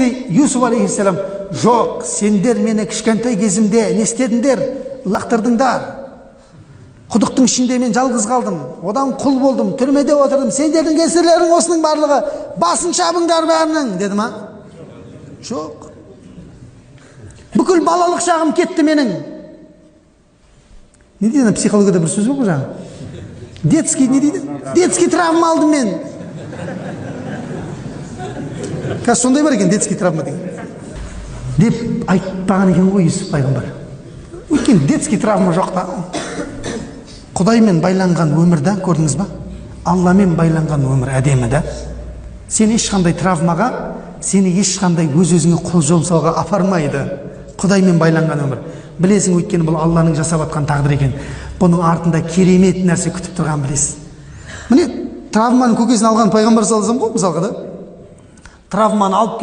кезде Юсуф алейхиссалам: жоқ, сендер мені кішкентай кезімде не істедіңдер? Лақтырдыңдар. Құдықтың ішінде мен жалғыз қалдым, одан құл болдым, түрмеде отырдым. Сендердің кесірлерің осының барлығы, басын шабыңдар бәрінің, деді ма? Жоқ. Бүкіл балалық шағым кетті менің. Не дейді? Психологияда бір сөз бар жаңа. Детский, не дейді? Детский травма алдым мен. Қазір сондай бар екен, детский травма деген. Деп айтпаған екен ғой Юсуф пайғамбар. Өйткені детский травма жоқ та. Құдаймен байланған өмірді көрдіңіз ба? Алламен байланған өмір әдемі да. Сен ешқандай травмаға, сені ешқандай өз-өзіңе қол жұмсауға апармайды. Құдаймен байланған өмір. Білесің, өйткені бұл Алланың жасап атқан тағдыр екен. Бұның артында керемет нәрсе күтіп тұрған білесіз. Міне, травманың көкесін алған пайғамбар саллаллаху алейхи вассалам ғой, мысалға да. Травманы алып